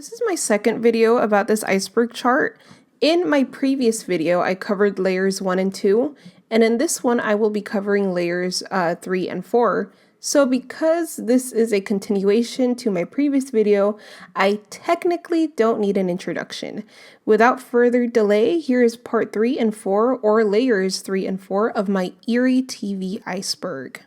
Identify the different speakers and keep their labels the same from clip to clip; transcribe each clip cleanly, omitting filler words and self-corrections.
Speaker 1: This is my second video about this iceberg chart. In my previous video, I covered layers 1 and 2, and in this one, I will be covering layers 3 and 4. So because this is a continuation to my previous video, I technically don't need an introduction. Without further delay, here is part 3 and 4, or layers 3 and 4 of my Eerie TV iceberg.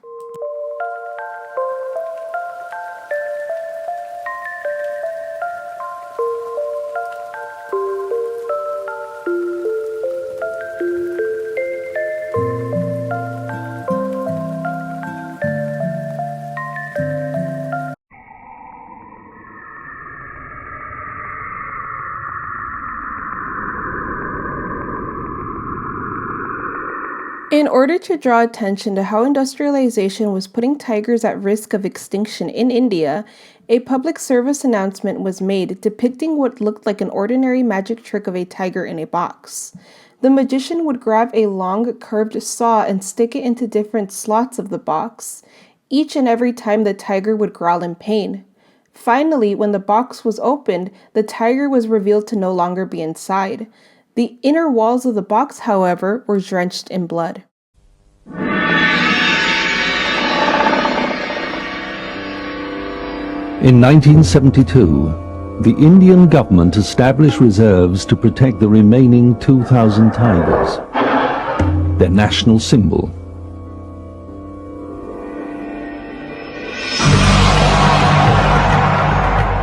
Speaker 1: In order to draw attention to how industrialization was putting tigers at risk of extinction in India, a public service announcement was made depicting what looked like an ordinary magic trick of a tiger in a box. The magician would grab a long, curved saw and stick it into different slots of the box. Each and every time the tiger would growl in pain. Finally, when the box was opened, the tiger was revealed to no longer be inside. The inner walls of the box, however, were drenched in blood.
Speaker 2: In 1972, the Indian government established reserves to protect the remaining 2,000 tigers, their national symbol.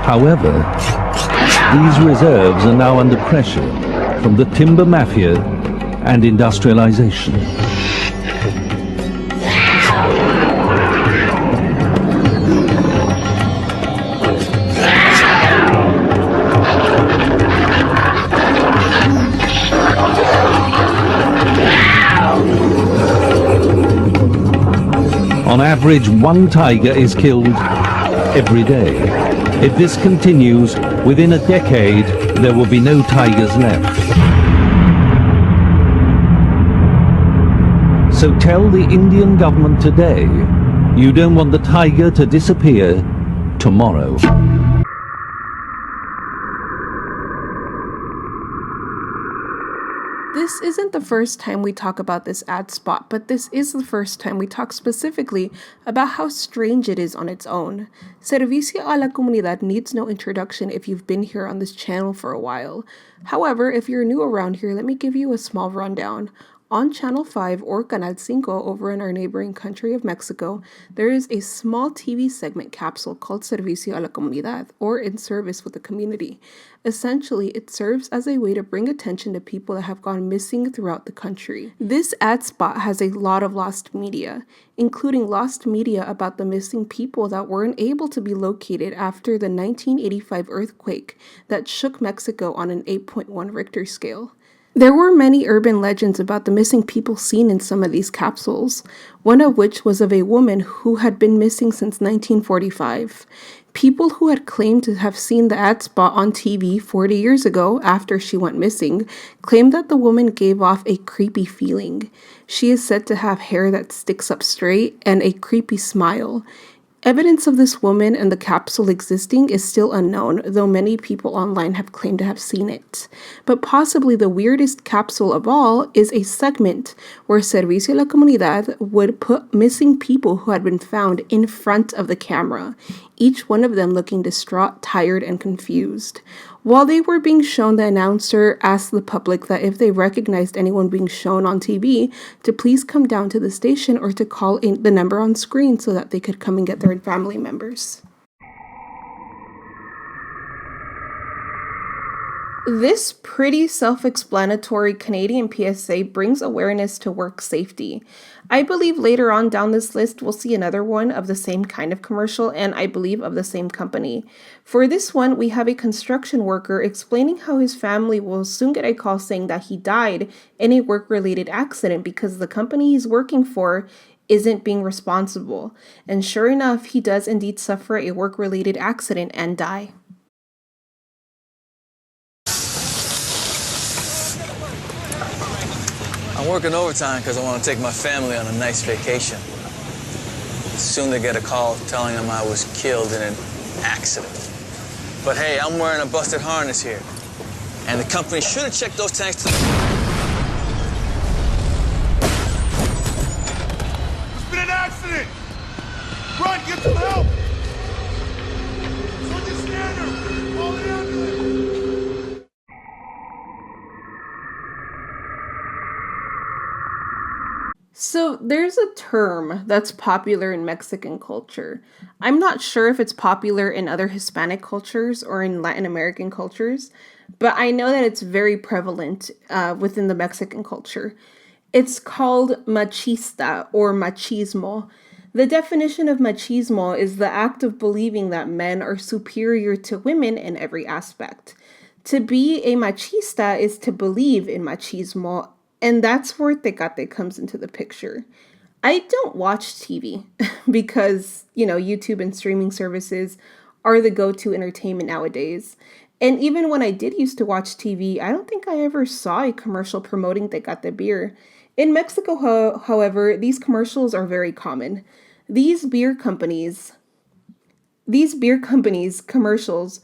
Speaker 2: However, these reserves are now under pressure from the timber mafia and industrialization. On average, one tiger is killed every day. If this continues, within a decade, there will be no tigers left. So tell the Indian government today, you don't want the tiger to disappear tomorrow.
Speaker 1: This isn't the first time we talk about this ad spot, but this is the first time we talk specifically about how strange it is on its own. Servicio a la Comunidad needs no introduction if you've been here on this channel for a while. However, if you're new around here, let me give you a small rundown. On Channel 5 or Canal 5 over in our neighboring country of Mexico, there is a small TV segment capsule called Servicio a la Comunidad, or In Service with the Community. Essentially, it serves as a way to bring attention to people that have gone missing throughout the country. This ad spot has a lot of lost media, including lost media about the missing people that weren't able to be located after the 1985 earthquake that shook Mexico on an 8.1 Richter scale. There were many urban legends about the missing people seen in some of these capsules, one of which was of a woman who had been missing since 1945. People who had claimed to have seen the ad spot on TV 40 years ago after she went missing claimed that the woman gave off a creepy feeling. She is said to have hair that sticks up straight and a creepy smile. Evidence of this woman and the capsule existing is still unknown, though many people online have claimed to have seen it. But possibly the weirdest capsule of all is a segment where Servicio a la Comunidad would put missing people who had been found in front of the camera, each one of them looking distraught, tired, and confused. While they were being shown, the announcer asked the public that if they recognized anyone being shown on TV, to please come down to the station or to call in the number on screen so that they could come and get their family members. This pretty self-explanatory Canadian PSA brings awareness to work safety. I believe later on down this list we'll see another one of the same kind of commercial, and I believe of the same company. For this one, we have a construction worker explaining how his family will soon get a call saying that he died in a work-related accident because the company he's working for isn't being responsible. And sure enough, he does indeed suffer a work-related accident and die.
Speaker 3: I'm working overtime because I want to take my family on a nice vacation. Soon they get a call telling them I was killed in an accident. But hey, I'm wearing a busted harness here. And the company should have checked those tanks to...
Speaker 4: There's been an accident! Run, get some help! Sergeant Standard, call the ambulance!
Speaker 1: So there's a term that's popular in Mexican culture. I'm not sure if it's popular in other Hispanic cultures or in Latin American cultures, but I know that it's very prevalent within the Mexican culture. It's called machista or machismo. The definition of machismo is the act of believing that men are superior to women in every aspect. To be a machista is to believe in machismo, and that's where Tecate comes into the picture. I don't watch TV because, YouTube and streaming services are the go-to entertainment nowadays. And even when I did used to watch TV, I don't think I ever saw a commercial promoting Tecate beer. In Mexico, however, these commercials are very common. These beer companies commercials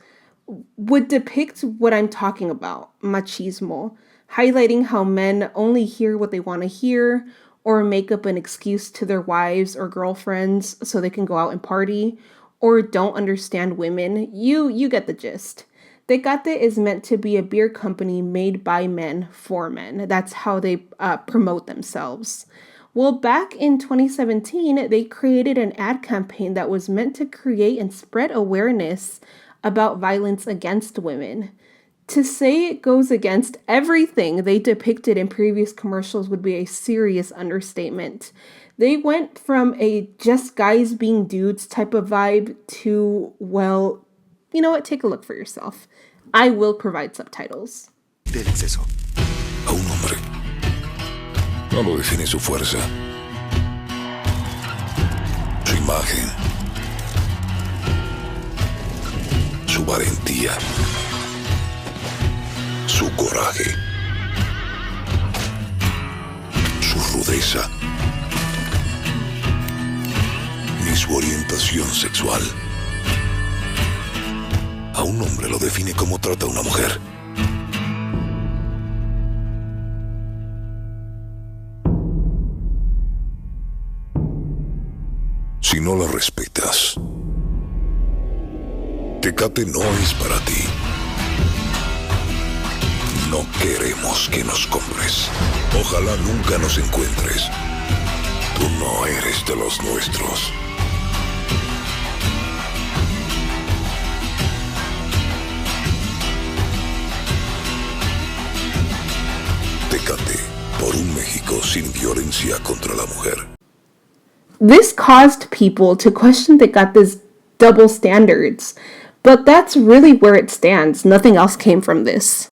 Speaker 1: would depict what I'm talking about, machismo, highlighting how men only hear what they want to hear or make up an excuse to their wives or girlfriends so they can go out and party, or don't understand women. You get the gist. Tecate is meant to be a beer company made by men for men. That's how they promote themselves. Well, back in 2017, they created an ad campaign that was meant to create and spread awareness about violence against women. To say it goes against everything they depicted in previous commercials would be a serious understatement. They went from a just guys being dudes type of vibe to, well, you know what? Take a look for yourself. I will provide subtitles.
Speaker 4: Del exceso.
Speaker 5: A un hombre no lo define su fuerza, su imagen, su valentía, su coraje, su rudeza, ni su orientación sexual. A un hombre lo define como trata a una mujer. Si no la respetas, Tecate no es para ti. No queremos que nos compres. Ojalá nunca nos encuentres. Tú no eres de los nuestros. Tecate, por un México sin violencia contra la mujer.
Speaker 1: This caused people to question Tecate's double standards, but that's really where it stands. Nothing else came from this.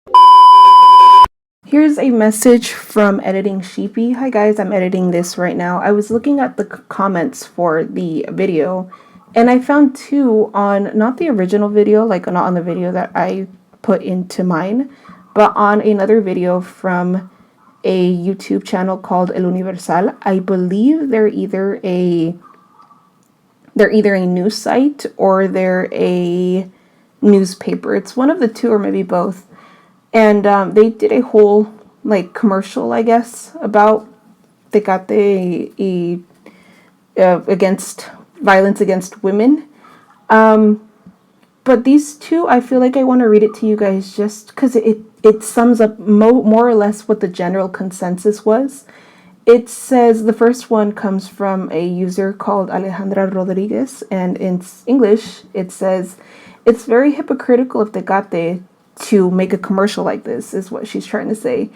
Speaker 1: Here's a message from Editing Sheepy. Hi guys, I'm editing this right now. I was looking at the comments for the video, and I found two on not the original video, like not on the video that I put into mine, but on another video from a YouTube channel called El Universal. I believe they're either a news site or they're a newspaper. It's one of the two or maybe both. And they did a whole commercial, I guess, about Tecate against violence against women. But these two, I feel like I want to read it to you guys just because it sums up more or less what the general consensus was. It says, the first one comes from a user called Alejandra Rodriguez, and in English, it says, it's very hypocritical of Tecate to make a commercial like this, is what she's trying to say.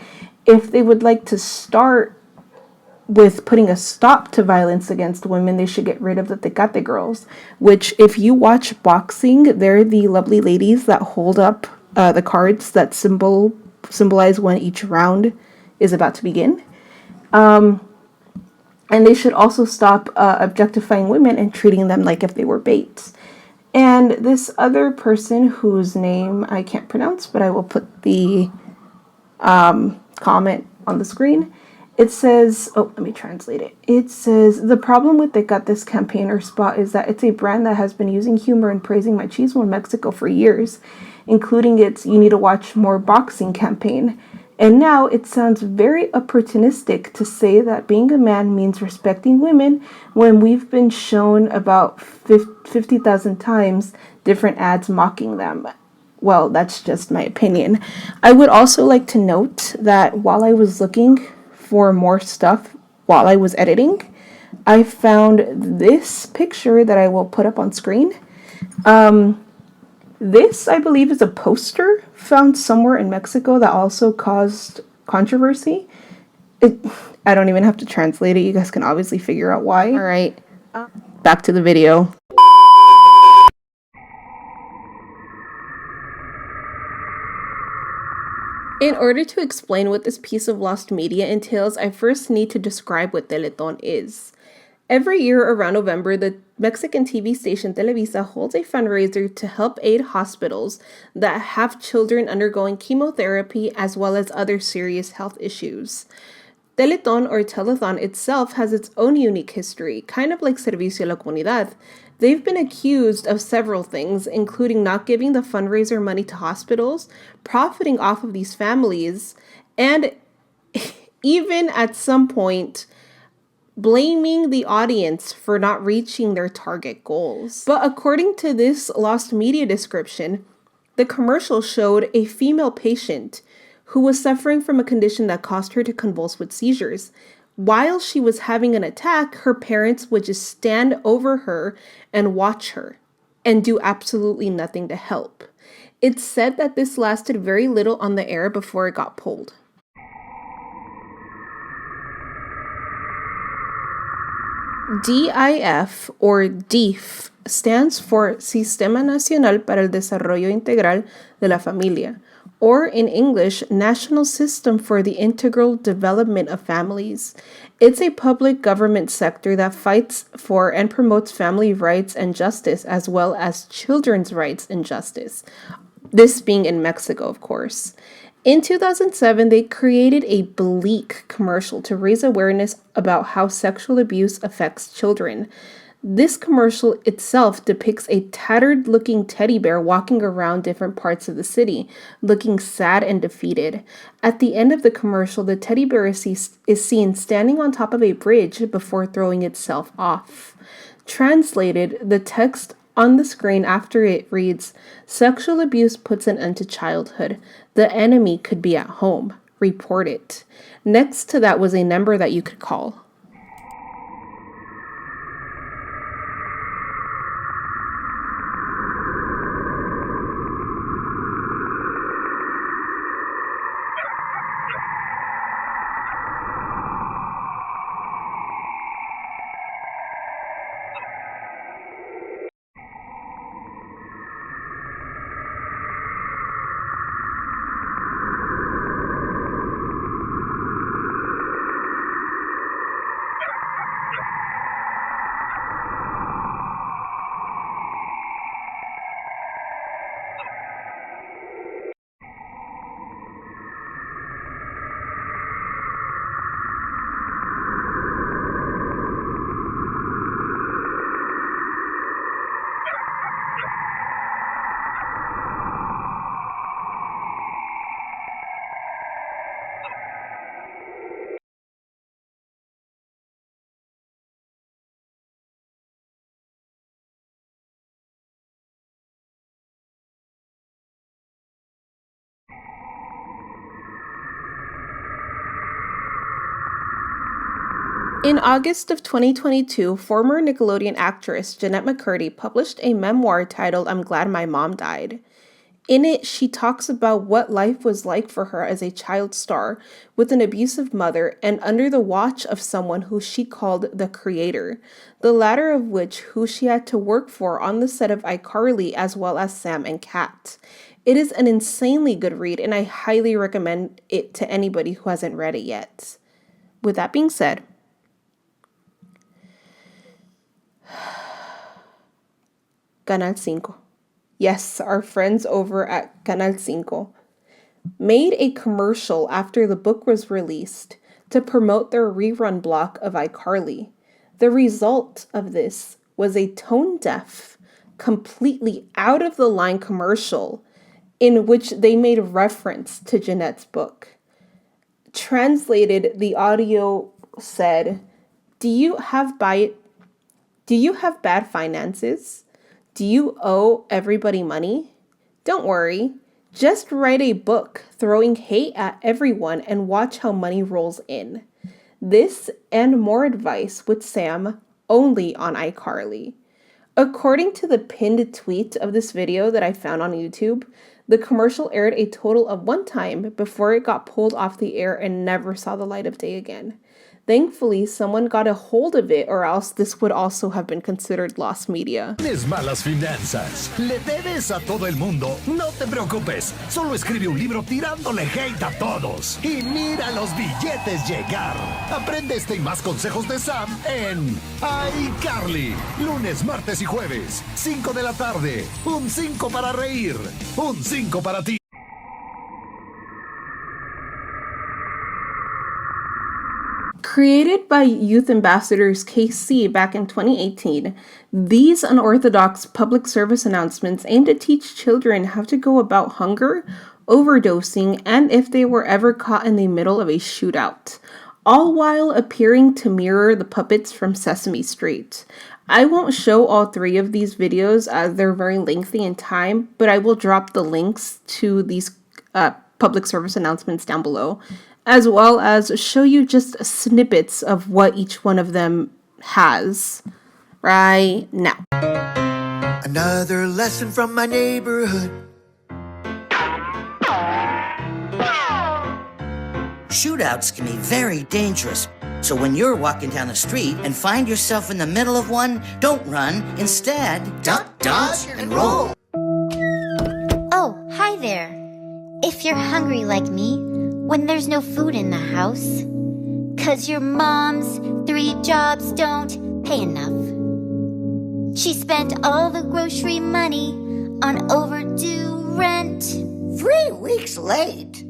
Speaker 1: If they would like to start with putting a stop to violence against women, they should get rid of the Tecate girls, which if you watch boxing, they're the lovely ladies that hold up the cards that symbolize when each round is about to begin. And they should also stop objectifying women and treating them like if they were bait. And this other person whose name I can't pronounce, but I will put the comment on the screen. It says, oh, let me translate it. It says, the problem with this campaign or spot is that it's a brand that has been using humor and praising machismo in Mexico for years, including its You Need to Watch More Boxing campaign. And now it sounds very opportunistic to say that being a man means respecting women when we've been shown about 50,000 times different ads mocking them. Well, that's just my opinion. I would also like to note that while I was looking for more stuff while I was editing, I found this picture that I will put up on screen. This, I believe, is a poster found somewhere in Mexico that also caused controversy. I don't even have to translate it. You guys can obviously figure out why. All right, back to the video. In order to explain what this piece of lost media entails, I first need to describe what Teletón is. Every year around November, the Mexican TV station Televisa holds a fundraiser to help aid hospitals that have children undergoing chemotherapy as well as other serious health issues. Teletón or telethon itself has its own unique history, kind of like Servicio a la Comunidad. They've been accused of several things, including not giving the fundraiser money to hospitals, profiting off of these families, and even at some point blaming the audience for not reaching their target goals. But according to this lost media description, the commercial showed a female patient who was suffering from a condition that caused her to convulse with seizures. While she was having an attack, her parents would just stand over her and watch her and do absolutely nothing to help. It's said that this lasted very little on the air before it got pulled. DIF, or DIF, stands for Sistema Nacional para el Desarrollo Integral de la Familia, or in English, National System for the Integral Development of Families. It's a public government sector that fights for and promotes family rights and justice, as well as children's rights and justice. This being in Mexico, of course. In 2007, they created a bleak commercial to raise awareness about how sexual abuse affects children. This commercial itself depicts a tattered-looking teddy bear walking around different parts of the city, looking sad and defeated. At the end of the commercial, the teddy bear is seen standing on top of a bridge before throwing itself off. Translated, the text on the screen after it reads, "Sexual abuse puts an end to childhood. The enemy could be at home. Report it." Next to that was a number that you could call. In August of 2022, former Nickelodeon actress Jeanette McCurdy published a memoir titled "I'm Glad My Mom Died." In it, she talks about what life was like for her as a child star with an abusive mother and under the watch of someone who she called the creator, the latter of which who she had to work for on the set of iCarly as well as Sam and Cat. It is an insanely good read and I highly recommend it to anybody who hasn't read it yet. With that being said, Canal 5. Yes, our friends over at Canal 5 made a commercial after the book was released to promote their rerun block of iCarly. The result of this was a tone-deaf, completely out-of-the-line commercial in which they made reference to Jeanette's book. Translated, the audio said, Do you have bad finances? Do you owe everybody money? Don't worry. Just write a book throwing hate at everyone and watch how money rolls in. This and more advice with Sam only on iCarly. According to the pinned tweet of this video that I found on YouTube, the commercial aired a total of 1 time before it got pulled off the air and never saw the light of day again. Thankfully, someone got a hold of it, or else this would also have been considered lost media.
Speaker 6: ¿Tienes malas finanzas? ¿Le debes a todo el mundo? No te preocupes, solo escribe un libro tirándole hate a todos. Y mira los billetes llegar. Aprende este y más consejos de Sam en iCarly. Lunes, martes y jueves, 5 de la tarde. Un 5 para reír, un 5 para ti.
Speaker 1: Created by youth ambassadors KC back in 2018, these unorthodox public service announcements aim to teach children how to go about hunger, overdosing, and if they were ever caught in the middle of a shootout, all while appearing to mirror the puppets from Sesame Street. I won't show all 3 of these videos as they're very lengthy in time, but I will drop the links to these public service announcements down below, as well as show you just snippets of what each one of them has right now.
Speaker 7: Another lesson from my neighborhood.
Speaker 8: Shootouts can be very dangerous. So when you're walking down the street and find yourself in the middle of one, don't run. Instead, duck, dodge, and roll.
Speaker 9: Oh, hi there. If you're hungry like me, when there's no food in the house, 'cause your mom's 3 jobs don't pay enough. She spent all the grocery money on overdue rent.
Speaker 8: 3 weeks late.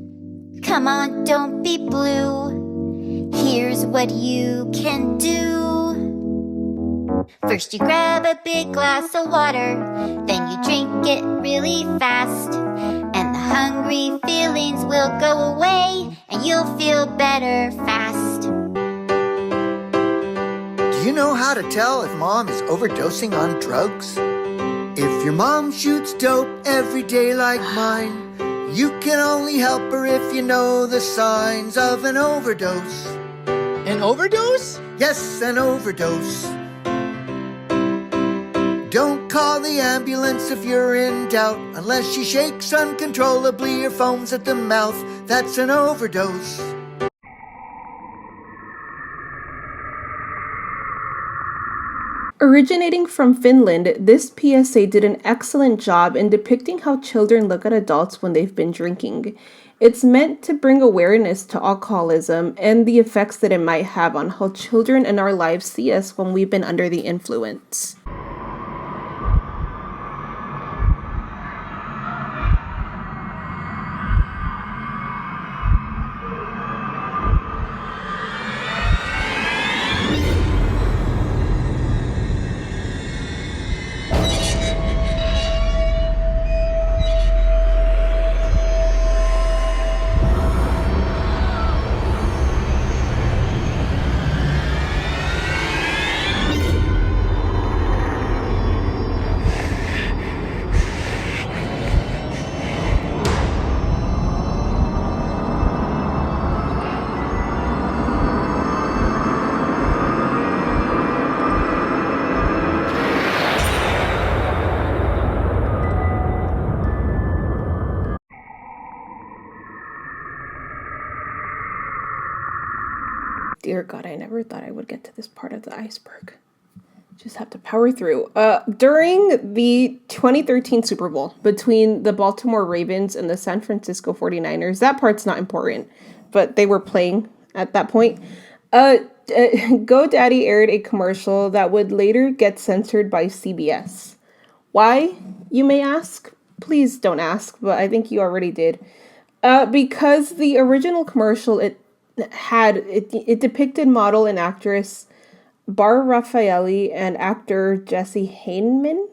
Speaker 9: Come on, don't be blue. Here's what you can do. First you grab a big glass of water, then you drink it really fast, and the hungry feelings will go away, and you'll feel better fast.
Speaker 7: Do you know how to tell if mom is overdosing on drugs? If your mom shoots dope every day like mine, you can only help her if you know the signs of an overdose.
Speaker 10: An overdose?
Speaker 7: Yes, an overdose. Don't call the ambulance if you're in doubt, unless she shakes uncontrollably or foams at the mouth. That's an overdose.
Speaker 1: Originating from Finland, this PSA did an excellent job in depicting how children look at adults when they've been drinking. It's meant to bring awareness to alcoholism and the effects that it might have on how children in our lives see us when we've been under the influence. Dear God, I never thought I would get to this part of the iceberg. Just have to power through. During the 2013 Super Bowl between the Baltimore Ravens and the San Francisco 49ers, that part's not important, but they were playing at that point. GoDaddy aired a commercial that would later get censored by CBS. Why, you may ask? Please don't ask, but I think you already did. Because the original commercial, it depicted model and actress Bar Raffaelli and actor Jesse Heineman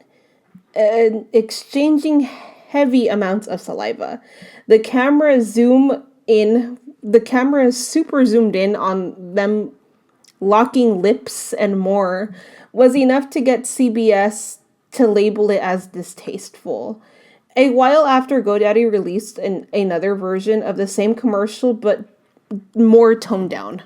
Speaker 1: exchanging heavy amounts of saliva. The camera zoom in. The camera is super zoomed in on them locking lips and more was enough to get CBS to label it as distasteful. A while after, GoDaddy released another version of the same commercial, but more toned down.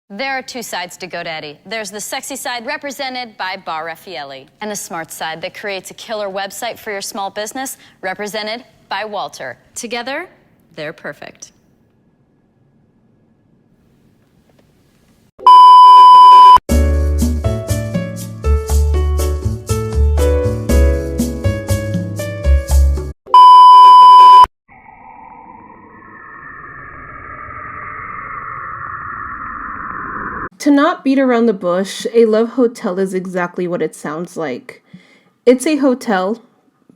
Speaker 11: There are two sides to GoDaddy. There's the sexy side represented by Bar Raffaelli, and the smart side that creates a killer website for your small business represented by Walter. Together, they're perfect.
Speaker 1: To not beat around the bush, a love hotel is exactly what it sounds like. It's a hotel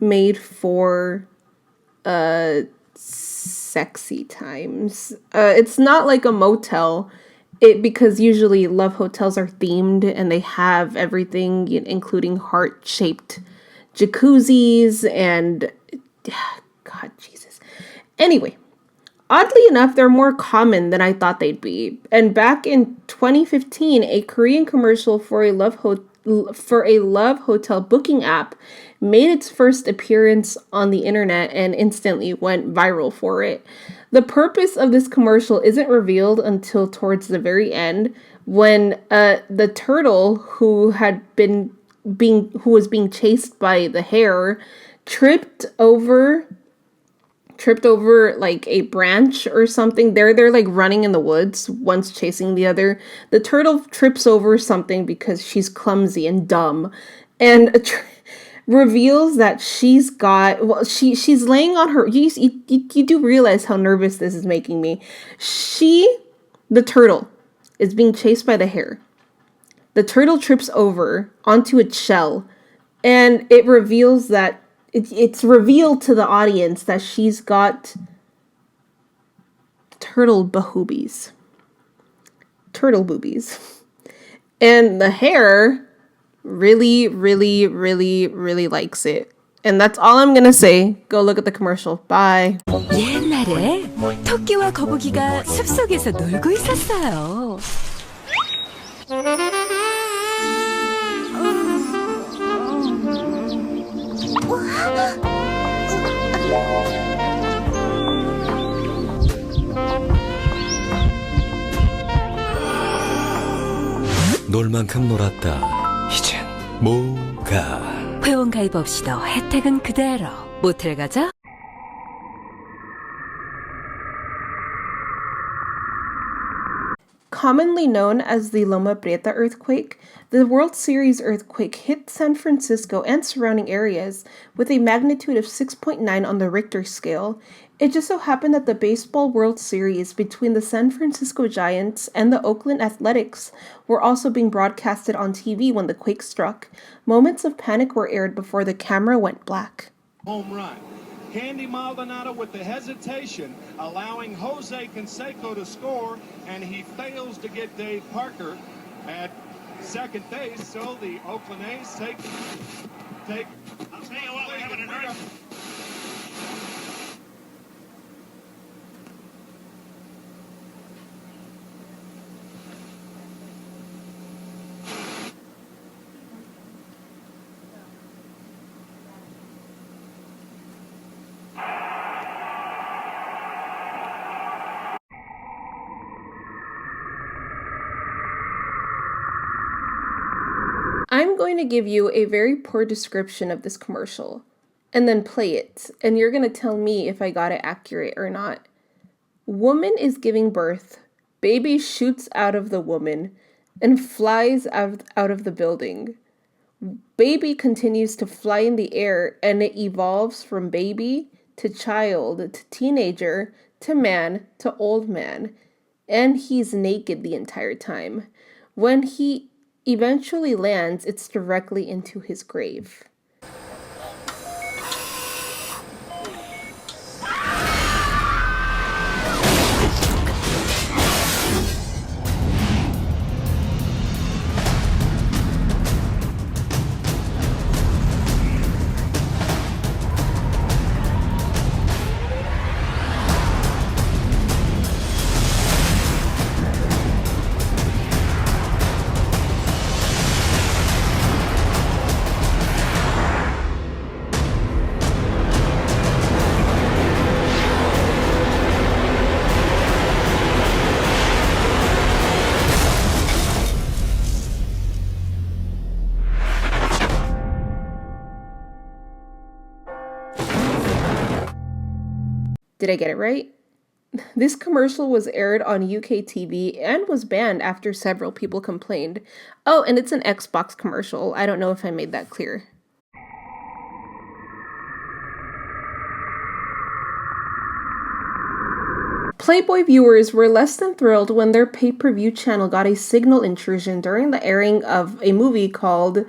Speaker 1: made for sexy times. It's not like a motel. Because usually love hotels are themed and they have everything, including heart-shaped jacuzzis and God, Jesus. Anyway, oddly enough, they're more common than I thought they'd be. And back in 2015, a Korean commercial for a love hotel booking app made its first appearance on the internet and instantly went viral for it. The purpose of this commercial isn't revealed until towards the very end, when the turtle who was being chased by the hare tripped over like a branch or something. They're like running in the woods, one's chasing the other. The turtle trips over something because she's clumsy and dumb, and reveals that she's laying on her. You do realize how nervous this is making me. The turtle is being chased by the hare. The turtle trips over onto its shell, and it reveals that it's revealed to the audience that she's got turtle boobies. And the hare really, really, really, really likes it. And that's all I'm gonna say. Go look at the commercial. Bye.
Speaker 12: 옛날에 토끼와 거북이가 숲속에서 놀고 있었어요.
Speaker 13: 놀 만큼 놀았다. 이젠 뭐가?
Speaker 12: 회원 가입 없이도 혜택은 그대로. 모텔 가자.
Speaker 1: Commonly known as the Loma Prieta earthquake, the World Series earthquake hit San Francisco and surrounding areas with a magnitude of 6.9 on the Richter scale. It just so happened that the Baseball World Series between the San Francisco Giants and the Oakland Athletics were also being broadcasted on TV when the quake struck. Moments of panic were aired before the camera went black.
Speaker 14: Home run. Candy Maldonado with the hesitation, allowing Jose Canseco to score, and he fails to get Dave Parker at second base, so the Oakland A's take. I'll tell you what, we're having an earth.
Speaker 1: I'm going to give you a very poor description of this commercial and then play it, and you're going to tell me if I got it accurate or not. Woman is giving birth. Baby shoots out of the woman and flies out of the building. Baby continues to fly in the air, and it evolves from baby to child to teenager to man to old man, and he's naked the entire time. When he eventually lands, it's directly into his grave. Did I get it right? This commercial was aired on UK TV and was banned after several people complained. Oh, and it's an Xbox commercial. I don't know if I made that clear. Playboy viewers were less than thrilled when their pay-per-view channel got a signal intrusion during the airing of a movie called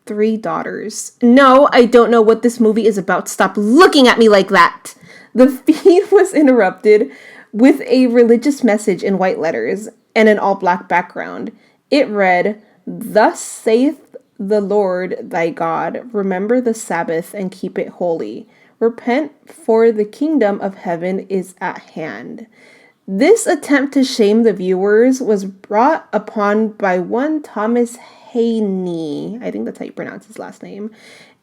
Speaker 1: Three Daughters. No, I don't know what this movie is about. Stop looking at me like that! The feed was interrupted with a religious message in white letters and an all-black background. It read, "Thus saith the Lord thy God, remember the Sabbath and keep it holy. Repent, for the kingdom of heaven is at hand." This attempt to shame the viewers was brought upon by one Thomas Haney, I think that's how you pronounce his last name,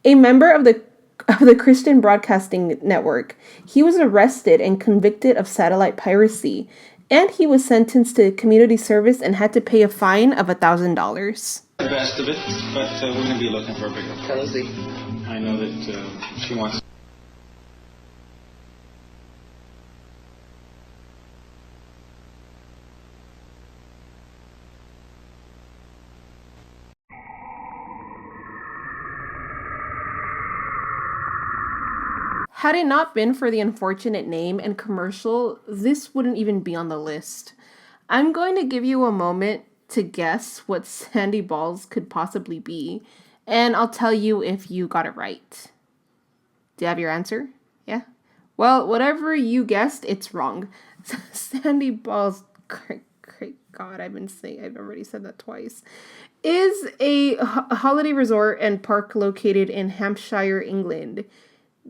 Speaker 1: a member of the Christian Broadcasting Network. He was arrested and convicted of satellite piracy, and he was sentenced to community service and had to pay a fine of $1,000.
Speaker 15: The best of it, but we're going to be looking for a bigger cozy. I know that she wants.
Speaker 1: Had it not been for the unfortunate name and commercial, this wouldn't even be on the list. I'm going to give you a moment to guess what Sandy Balls could possibly be, and I'll tell you if you got it right. Do you have your answer? Yeah? Well, whatever you guessed, it's wrong. Sandy Balls, great God, I've already said that twice, is a holiday resort and park located in Hampshire, England.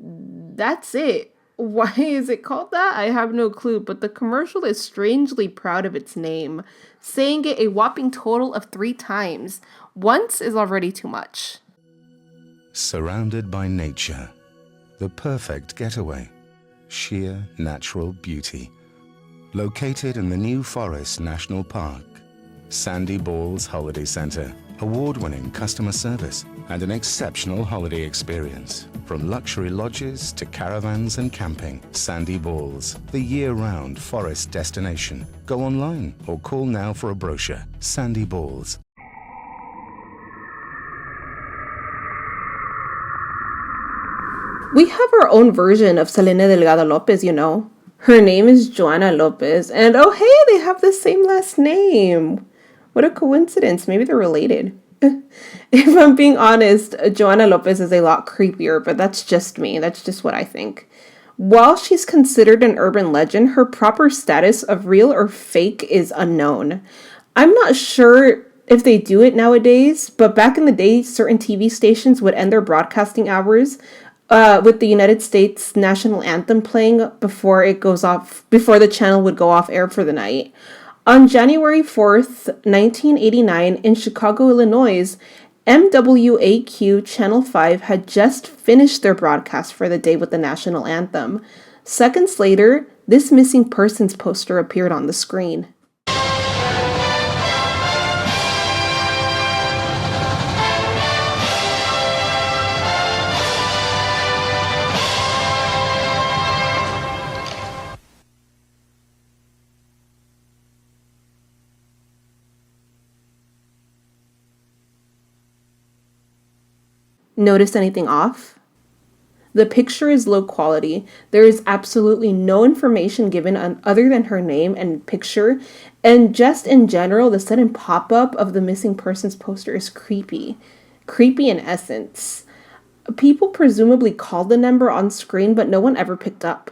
Speaker 1: That's it. Why is it called that? I have no clue, but the commercial is strangely proud of its name, saying it a whopping total of 3 times. Once is already too much.
Speaker 16: Surrounded by nature, the perfect getaway, sheer natural beauty. Located in the New Forest National Park, Sandy Balls Holiday Center, award-winning customer service, and an exceptional holiday experience. From luxury lodges to caravans and camping, Sandy Balls, the year-round forest destination. Go online or call now for a brochure. Sandy Balls.
Speaker 1: We have our own version of Selena Delgado Lopez, you know. Her name is Joanna Lopez, and oh hey, they have the same last name. What a coincidence. Maybe they're related. If I'm being honest, Joanna Lopez is a lot creepier, but that's just me. That's just what I think. While she's considered an urban legend, her proper status of real or fake is unknown. I'm not sure if they do it nowadays, but back in the day, certain TV stations would end their broadcasting hours with the United States national anthem playing before the channel would go off air for the night. On January 4th, 1989, in Chicago, Illinois, MWAQ Channel 5 had just finished their broadcast for the day with the national anthem. Seconds later, this missing persons poster appeared on the screen. Notice anything off? The picture is low quality. There is absolutely no information given other than her name and picture, and just in general, the sudden pop-up of the missing persons poster is creepy. Creepy in essence. People presumably called the number on screen, but no one ever picked up.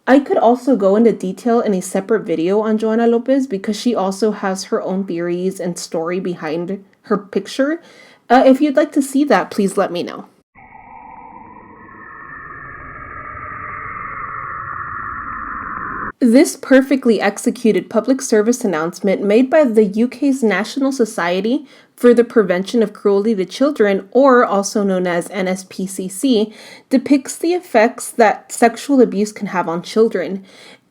Speaker 1: I could also go into detail in a separate video on Joanna Lopez because she also has her own theories and story behind her picture. If you'd like to see that, please let me know. This perfectly executed public service announcement made by the UK's National Society for the Prevention of Cruelty to Children, or also known as NSPCC, depicts the effects that sexual abuse can have on children.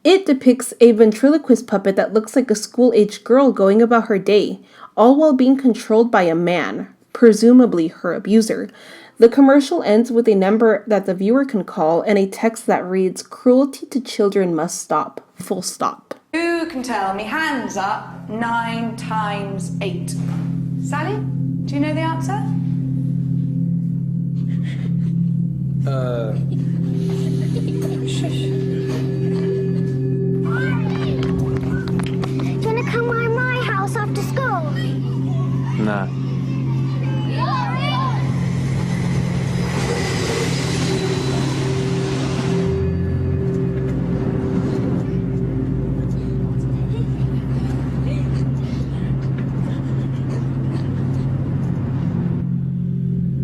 Speaker 1: It depicts a ventriloquist puppet that looks like a school-aged girl going about her day, all while being controlled by a man, presumably her abuser. The commercial ends with a number that the viewer can call and a text that reads, "Cruelty to children must stop. Full stop."
Speaker 17: Who can tell me, hands up, 9 times 8? Sally, do you know the answer? Shush.
Speaker 9: Do you want to come by my house after school?
Speaker 18: Nah.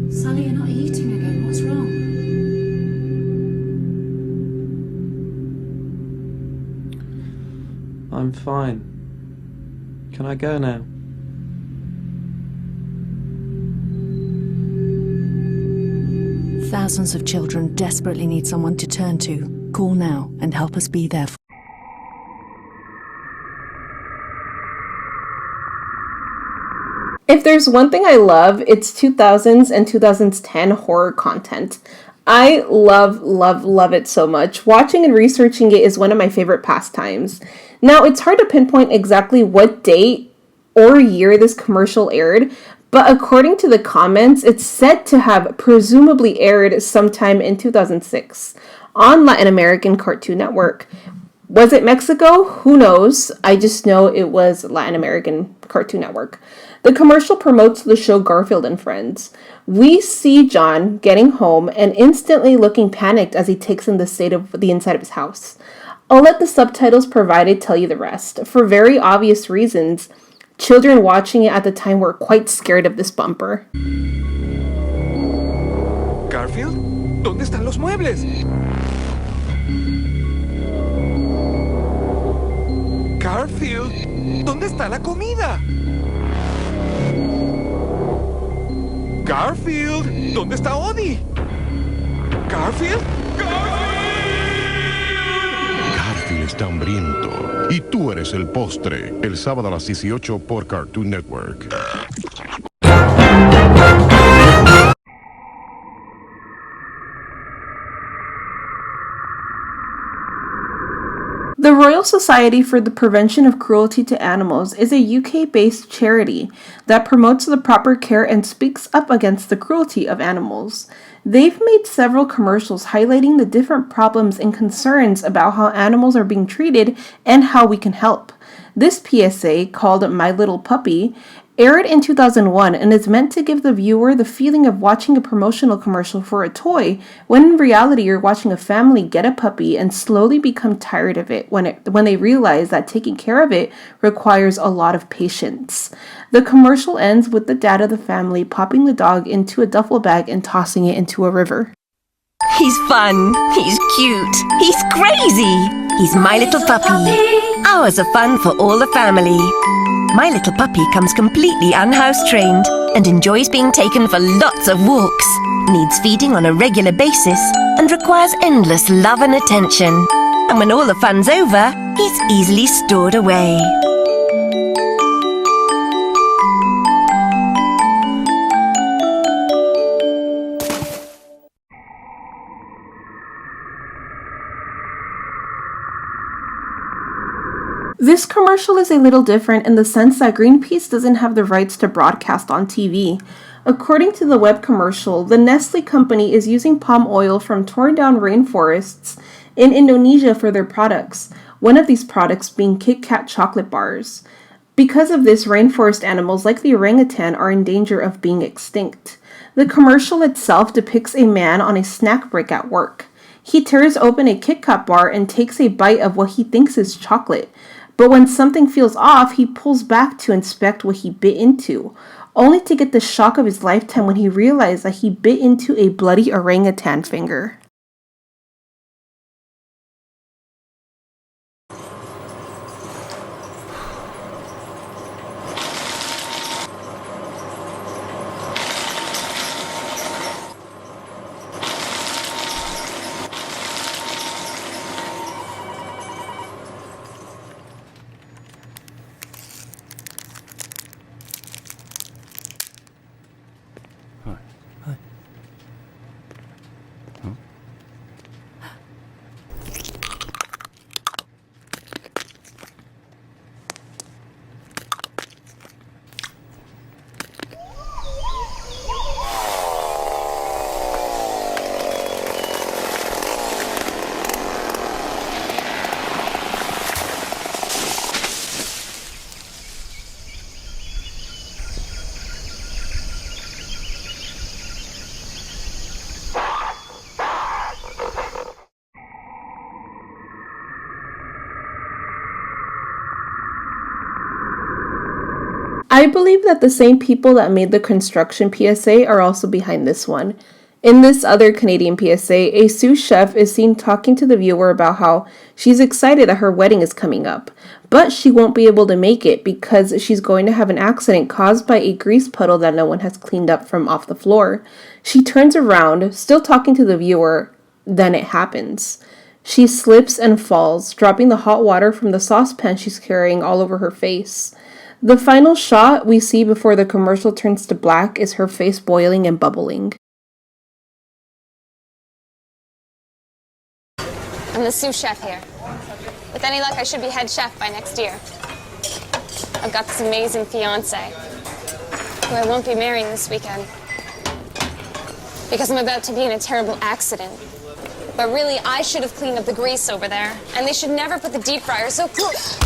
Speaker 17: Sally, you're not eating again. What's wrong?
Speaker 18: I'm fine. Can I go now?
Speaker 19: Thousands of children desperately need someone to turn to. Call now and help us be there for.
Speaker 1: If there's one thing I love, it's 2000s and 2010 horror content. I love it so much. Watching and researching it is one of my favorite pastimes. Now, it's hard to pinpoint exactly what date or year this commercial aired, but according to the comments, it's said to have presumably aired sometime in 2006 on Latin American Cartoon Network. Was it Mexico? Who knows? I just know it was Latin American Cartoon Network. The commercial promotes the show Garfield and Friends. We see John getting home and instantly looking panicked as he takes in the state of the inside of his house. I'll let the subtitles provided tell you the rest. For very obvious reasons, children watching it at the time were quite scared of this bumper.
Speaker 20: Garfield, ¿dónde están los muebles? Garfield, ¿dónde está la comida? Garfield, ¿dónde está Odie? Garfield?
Speaker 21: Garfield está hambriento y tú eres el postre. El sábado a las 18 por Cartoon Network.
Speaker 1: The Royal Society for the Prevention of Cruelty to Animals is a UK-based charity that promotes the proper care and speaks up against the cruelty of animals. They've made several commercials highlighting the different problems and concerns about how animals are being treated and how we can help. This PSA, called My Little Puppy, aired in 2001 and is meant to give the viewer the feeling of watching a promotional commercial for a toy, when in reality you're watching a family get a puppy and slowly become tired of it when they realize that taking care of it requires a lot of patience. The commercial ends with the dad of the family popping the dog into a duffel bag and tossing it into a river.
Speaker 22: He's fun, he's cute, he's crazy. He's My Little Puppy. Hours of fun for all the family. My Little Puppy comes completely unhouse trained and enjoys being taken for lots of walks, needs feeding on a regular basis, and requires endless love and attention. And when all the fun's over, he's easily stored away.
Speaker 1: This commercial is a little different in the sense that Greenpeace doesn't have the rights to broadcast on TV. According to the web commercial, the Nestle company is using palm oil from torn down rainforests in Indonesia for their products, one of these products being Kit Kat chocolate bars. Because of this, rainforest animals like the orangutan are in danger of being extinct. The commercial itself depicts a man on a snack break at work. He tears open a Kit Kat bar and takes a bite of what he thinks is chocolate. But when something feels off, he pulls back to inspect what he bit into, only to get the shock of his lifetime when he realized that he bit into a bloody orangutan finger. I believe that the same people that made the construction PSA are also behind this one. In this other Canadian PSA, a sous chef is seen talking to the viewer about how she's excited that her wedding is coming up, but she won't be able to make it because she's going to have an accident caused by a grease puddle that no one has cleaned up from off the floor. She turns around, still talking to the viewer, then it happens. She slips and falls, dropping the hot water from the saucepan she's carrying all over her face. The final shot we see before the commercial turns to black is her face boiling and bubbling.
Speaker 2: I'm the sous chef here. With any luck, I should be head chef by next year. I've got this amazing fiance, who I won't be marrying this weekend, because I'm about to be in a terrible accident. But really, I should have cleaned up the grease over there, and they should never put the deep fryer so close.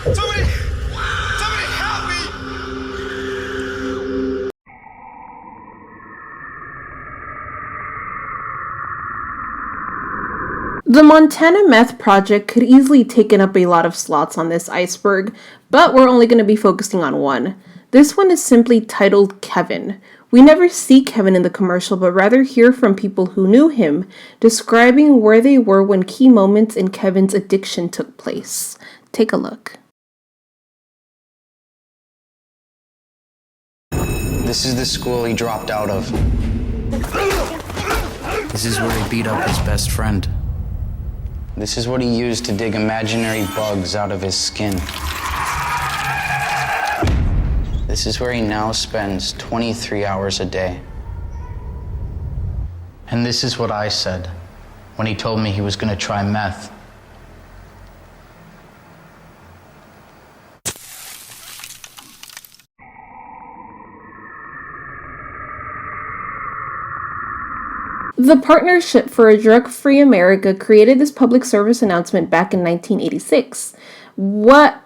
Speaker 4: Somebody help me!
Speaker 1: The Montana Meth Project could easily taken up a lot of slots on this iceberg, but we're only going to be focusing on one. This one is simply titled Kevin. We never see Kevin in the commercial, but rather hear from people who knew him, describing where they were when key moments in Kevin's addiction took place. Take a look.
Speaker 3: This is the school he dropped out of. This is where he beat up his best friend. This is what he used to dig imaginary bugs out of his skin. This is where he now spends 23 hours a day. And this is what I said when he told me he was going to try meth.
Speaker 1: The Partnership for a Drug-Free America created this public service announcement back in 1986. While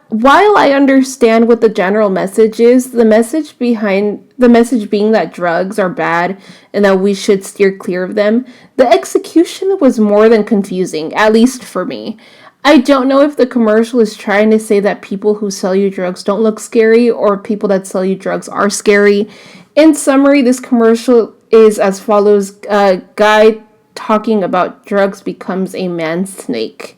Speaker 1: I understand what the general message is, the message being that drugs are bad and that we should steer clear of them, the execution was more than confusing, at least for me. I don't know if the commercial is trying to say that people who sell you drugs don't look scary or people that sell you drugs are scary. In summary, this commercial is as follows. A guy talking about drugs becomes a man snake.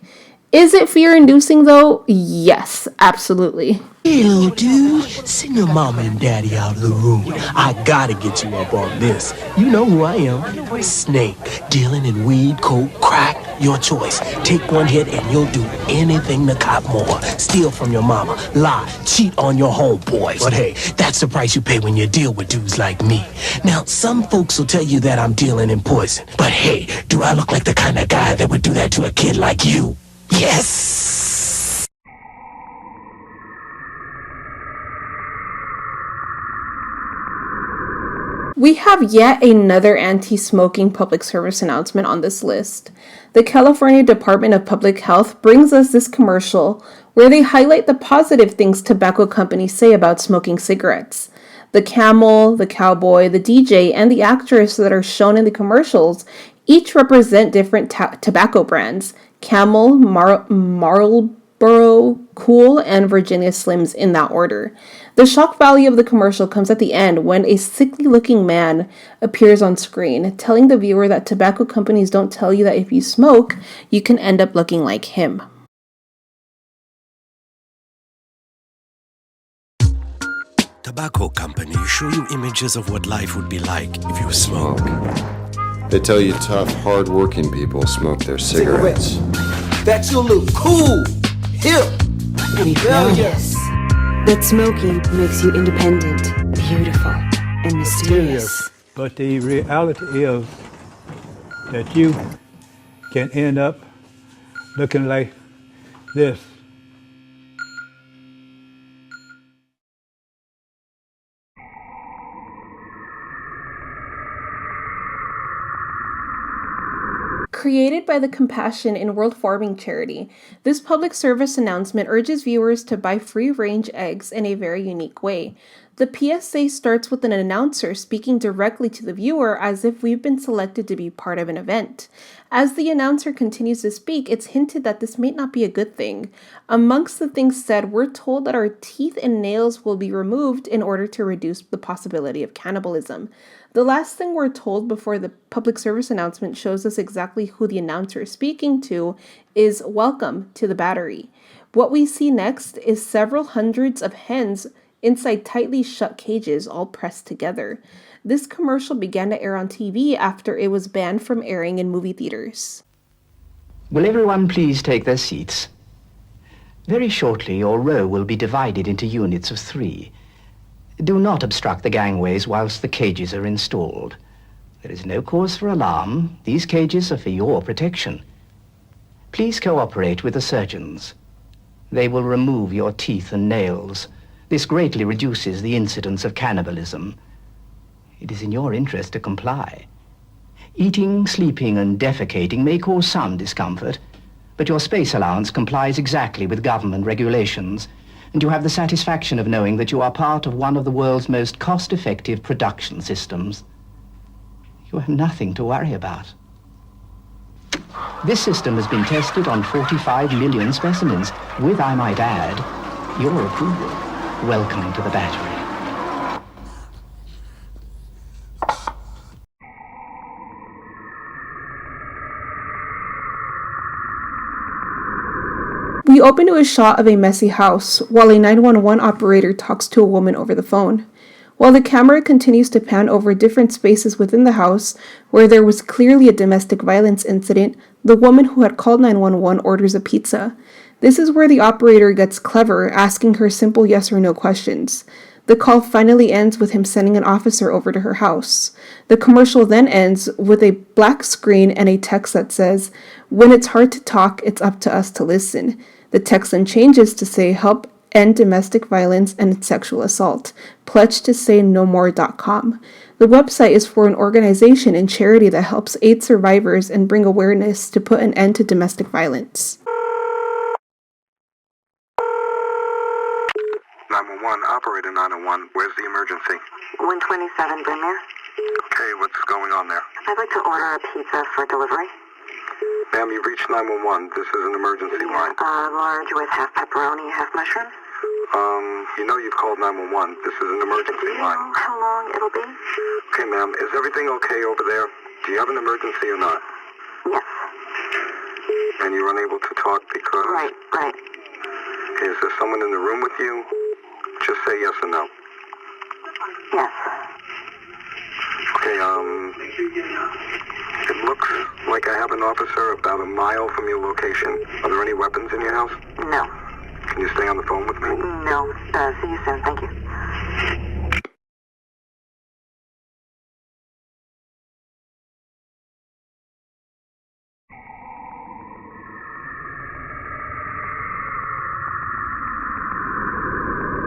Speaker 1: Is it fear-inducing though? Yes, absolutely.
Speaker 23: Hey, little dude, send your mama and daddy out of the room. I gotta get you up on this. You know who I am. Snake. Dealing in weed, coke, crack, your choice. Take one hit and you'll do anything to cop more. Steal from your mama, lie, cheat on your homeboys. But hey, that's the price you pay when you deal with dudes like me. Now, some folks will tell you that I'm dealing in poison. But hey, do I look like the kind of guy that would do that to a kid like you? Yes!
Speaker 1: We have yet another anti-smoking public service announcement on this list. The California Department of Public Health brings us this commercial where they highlight the positive things tobacco companies say about smoking cigarettes. The camel, the cowboy, the DJ, and the actress that are shown in the commercials each represent different tobacco brands. Camel, Marlboro, Cool, and Virginia Slims in that order. The shock value of the commercial comes at the end when a sickly-looking man appears on screen, telling the viewer that tobacco companies don't tell you that if you smoke, you can end up looking like him.
Speaker 24: Tobacco companies show you images of what life would be like if you smoke.
Speaker 25: They tell you tough, hard-working people smoke their cigarettes.
Speaker 26: That you'll look cool, hip,
Speaker 27: and
Speaker 26: hell yes.
Speaker 27: That smoking makes you independent, beautiful, and mysterious.
Speaker 28: But the reality is that you can end up looking like this.
Speaker 1: Created by the Compassion in World Farming charity, this public service announcement urges viewers to buy free-range eggs in a very unique way. The PSA starts with an announcer speaking directly to the viewer as if we've been selected to be part of an event. As the announcer continues to speak, it's hinted that this may not be a good thing. Amongst the things said, we're told that our teeth and nails will be removed in order to reduce the possibility of cannibalism. The last thing we're told before the public service announcement shows us exactly who the announcer is speaking to is "Welcome to the Battery." What we see next is several hundreds of hens inside tightly shut cages all pressed together. This commercial began to air on TV after it was banned from airing in movie theaters.
Speaker 5: Will everyone please take their seats? Very shortly, your row will be divided into units of 3. Do not obstruct the gangways whilst the cages are installed. There is no cause for alarm. These cages are for your protection. Please cooperate with the surgeons. They will remove your teeth and nails. This greatly reduces the incidence of cannibalism. It is in your interest to comply. Eating, sleeping, and defecating may cause some discomfort, but your space allowance complies exactly with government regulations, and you have the satisfaction of knowing that you are part of one of the world's most cost-effective production systems. You have nothing to worry about. This system has been tested on 45 million specimens, with, I might add, your approval. Welcome to the battery.
Speaker 1: We open to a shot of a messy house while a 911 operator talks to a woman over the phone. While the camera continues to pan over different spaces within the house where there was clearly a domestic violence incident, the woman who had called 911 orders a pizza. This is where the operator gets clever, asking her simple yes or no questions. The call finally ends with him sending an officer over to her house. The commercial then ends with a black screen and a text that says, "When it's hard to talk, it's up to us to listen." The text then changes to say, "Help end domestic violence and sexual assault. Pledge to say no more.com." The website is for an organization and charity that helps aid survivors and bring awareness to put an end to domestic violence.
Speaker 6: 911, operator 901. Where's the emergency?
Speaker 7: 127 Brynmere.
Speaker 6: Okay, what's going on there?
Speaker 7: I'd like to order a pizza for delivery.
Speaker 6: Ma'am, you've reached 911. This is an emergency line.
Speaker 7: Large with half pepperoni, half mushroom.
Speaker 6: You know you've called 911. This is an emergency
Speaker 7: Do you
Speaker 6: line.
Speaker 7: know how long it'll be?
Speaker 6: Okay, ma'am, is everything okay over there? Do you have an emergency or not?
Speaker 7: Yes.
Speaker 6: And you're unable to talk because...
Speaker 7: Right.
Speaker 6: Okay, is there someone in the room with you? Just say yes or no.
Speaker 7: Yes.
Speaker 6: Okay, it looks like I have an officer about a mile from your location. Are there any weapons in your house?
Speaker 7: No.
Speaker 6: Can you stay on the phone with me?
Speaker 7: No. See you soon. Thank you.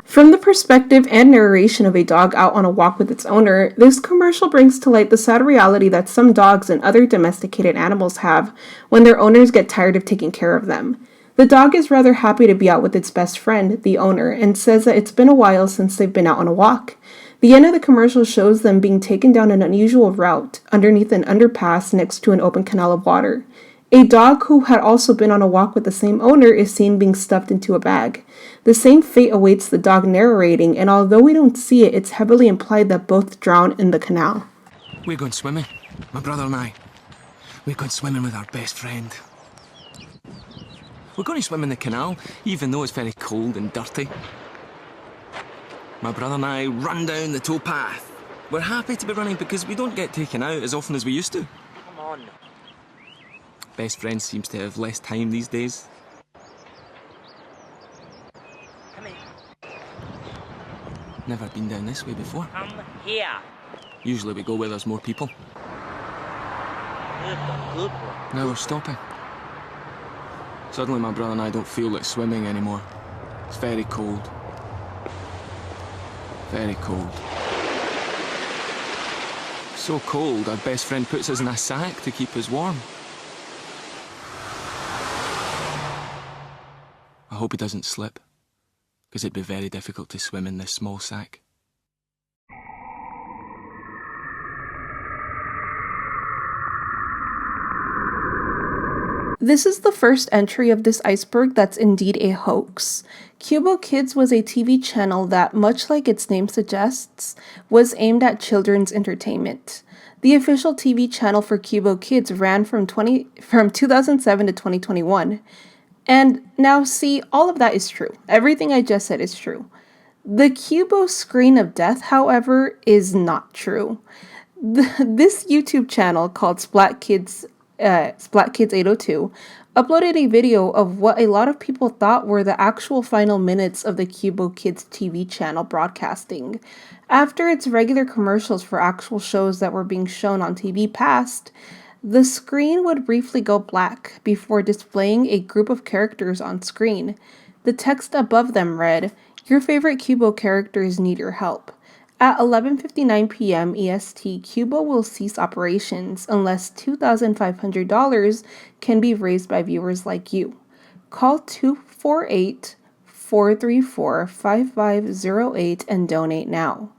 Speaker 1: From the perspective and narration of a dog out on a walk with its owner, this commercial brings to light the sad reality that some dogs and other domesticated animals have when their owners get tired of taking care of them. The dog is rather happy to be out with its best friend, the owner, and says that it's been a while since they've been out on a walk. The end of the commercial shows them being taken down an unusual route underneath an underpass next to an open canal of water. A dog who had also been on a walk with the same owner is seen being stuffed into a bag. The same fate awaits the dog narrating, and although we don't see it, it's heavily implied that both drown in the canal.
Speaker 8: We're going swimming, my brother and I. We're going swimming with our best friend. We're going to swim in the canal, even though it's very cold and dirty. My brother and I run down the towpath. We're happy to be running because we don't get taken out as often as we used to.
Speaker 7: Come on.
Speaker 8: Best friend seems to have less time these days.
Speaker 7: Come in.
Speaker 8: Never been down this way before.
Speaker 7: Come here.
Speaker 8: Usually we go where there's more people.
Speaker 7: Good.
Speaker 8: Now we're stopping. Suddenly my brother and I don't feel like swimming anymore. It's very cold. Very cold. So cold, our best friend puts us in a sack to keep us warm. I hope he doesn't slip, because it'd be very difficult to swim in this small sack.
Speaker 1: This is the first entry of this iceberg that's indeed a hoax. Cubo Kids was a TV channel that, much like its name suggests, was aimed at children's entertainment. The official TV channel for Cubo Kids ran from 2007 to 2021. And now see, all of that is true. Everything I just said is true. The Cubo screen of death, however, is not true. This YouTube channel called Splat Kids 802 uploaded a video of what a lot of people thought were the actual final minutes of the Cubo Kids TV channel broadcasting. After its regular commercials for actual shows that were being shown on TV passed, the screen would briefly go black before displaying a group of characters on screen. The text above them read, "Your favorite Cubo characters need your help. At 11:59 p.m. EST, Cubo will cease operations unless $2,500 can be raised by viewers like you. Call 248-434-5508 and donate now."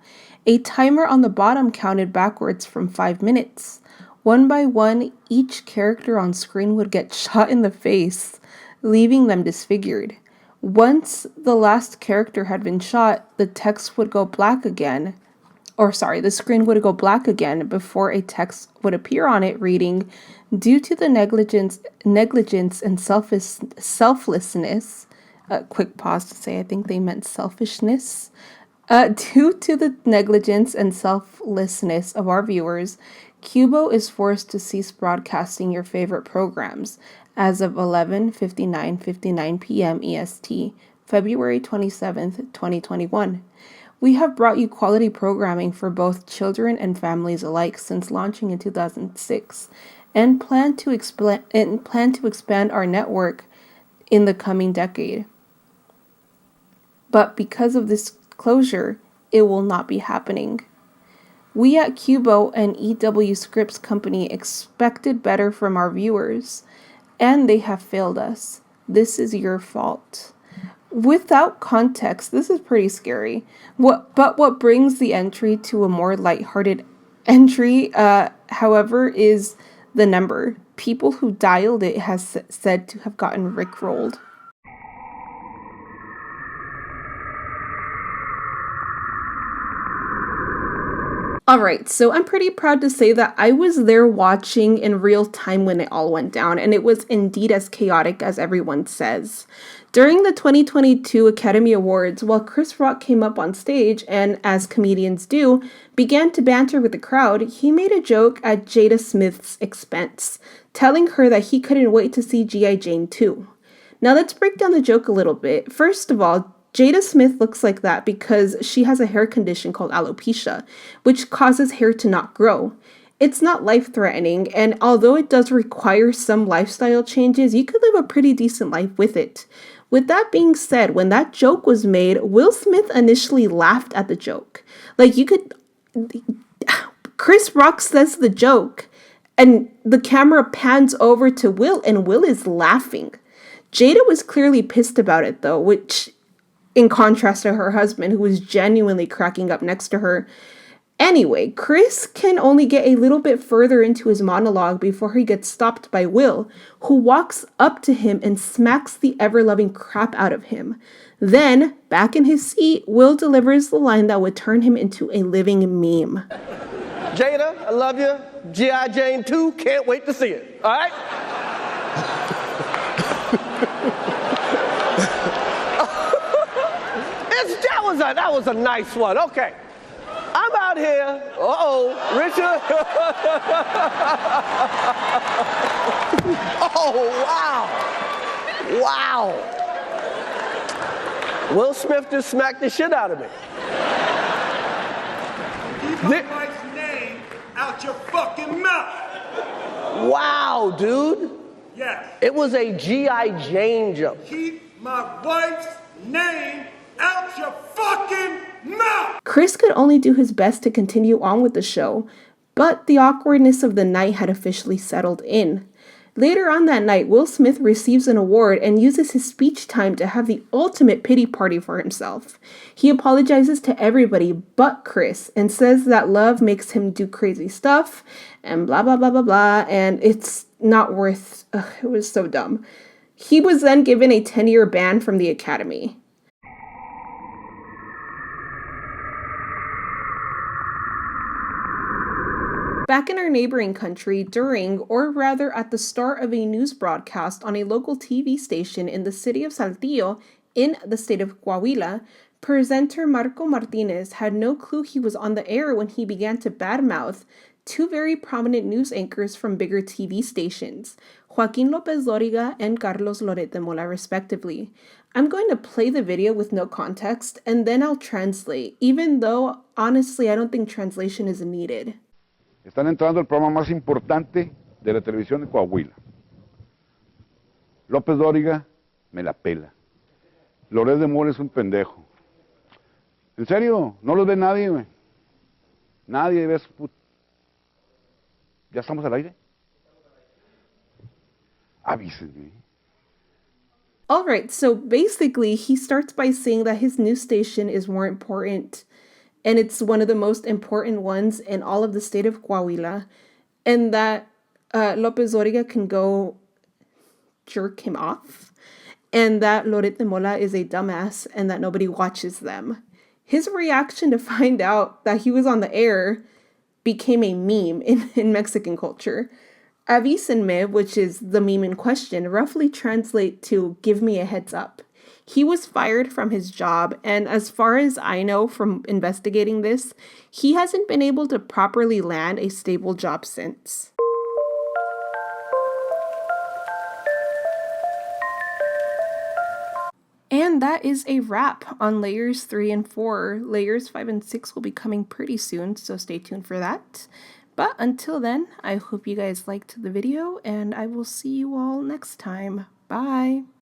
Speaker 1: A timer on the bottom counted backwards from 5 minutes. One by one, each character on screen would get shot in the face, leaving them disfigured. Once the last character had been shot, the text would go black again. The screen would go black again before a text would appear on it reading, "Due to the negligence and selflessness," quick pause to say I think they meant selfishness. "Due to the negligence and selflessness of our viewers, Cubo is forced to cease broadcasting your favorite programs as of 11:59 p.m. EST, February 27th, 2021. We have brought you quality programming for both children and families alike since launching in 2006 and plan to expand our network in the coming decade. But because of this closure, it will not be happening. We at Cubo and EW Scripts Company expected better from our viewers, and they have failed us. This is your fault." Without context, this is pretty scary. What brings the entry to a more lighthearted entry, however, is the number. People who dialed it has said to have gotten rickrolled. Alright, so I'm pretty proud to say that I was there watching in real time when it all went down, and it was indeed as chaotic as everyone says. During the 2022 Academy Awards, while Chris Rock came up on stage and, as comedians do, began to banter with the crowd, he made a joke at Jada Smith's expense, telling her that he couldn't wait to see G.I. Jane 2. Now let's break down the joke a little bit. First of all, Jada Smith looks like that because she has a hair condition called alopecia, which causes hair to not grow. It's not life-threatening, and although it does require some lifestyle changes, you could live a pretty decent life with it. With that being said, when that joke was made, Will Smith initially laughed at the joke. Chris Rock says the joke, and the camera pans over to Will, and Will is laughing. Jada was clearly pissed about it, though, which, in contrast to her husband, who was genuinely cracking up next to her. Anyway, Chris can only get a little bit further into his monologue before he gets stopped by Will, who walks up to him and smacks the ever-loving crap out of him. Then, back in his seat, Will delivers the line that would turn him into a living meme.
Speaker 9: "Jada, I love you. G.I. Jane 2, can't wait to see it. All right?" That was a nice one. Okay. I'm out here. Richard. Oh, wow. Will Smith just smacked the shit out of me.
Speaker 4: Keep my wife's name out your fucking mouth.
Speaker 9: Wow, dude.
Speaker 4: Yes.
Speaker 9: It was a G.I. Jane joke.
Speaker 4: Keep my wife's name out your fucking mouth!
Speaker 1: Chris could only do his best to continue on with the show, but the awkwardness of the night had officially settled in. Later on that night, Will Smith receives an award and uses his speech time to have the ultimate pity party for himself. He apologizes to everybody but Chris and says that love makes him do crazy stuff and blah, blah, blah, blah, blah, and it's not worth... it was so dumb. He was then given a 10-year ban from the Academy. Back in our neighboring country, during, or rather at the start of a news broadcast on a local TV station in the city of Saltillo, in the state of Coahuila, presenter Marco Martinez had no clue he was on the air when he began to badmouth two very prominent news anchors from bigger TV stations, Joaquin Lopez Doriga and Carlos Loret de Mola, respectively. I'm going to play the video with no context, and then I'll translate, even though, honestly, I don't think translation is needed.
Speaker 10: Están entrando al programa más importante de la televisión de Coahuila. López Dóriga me la pela. Loret de Mola es un pendejo. En serio, no los ve nadie, güey. Nadie ve su ¿Ya estamos al aire? Avísenme.
Speaker 1: Alright, so basically he starts by saying that his news station is more important, and it's one of the most important ones in all of the state of Coahuila, and that Lopez Doriga can go jerk him off, and that Loret de Mola is a dumbass, and that nobody watches them. His reaction to find out that he was on the air became a meme in Mexican culture. Avísenme, which is the meme in question, roughly translate to give me a heads up. He was fired from his job, and as far as I know from investigating this, he hasn't been able to properly land a stable job since. And that is a wrap on layers 3 and 4. Layers 5 and 6 will be coming pretty soon, so stay tuned for that. But until then, I hope you guys liked the video, and I will see you all next time. Bye!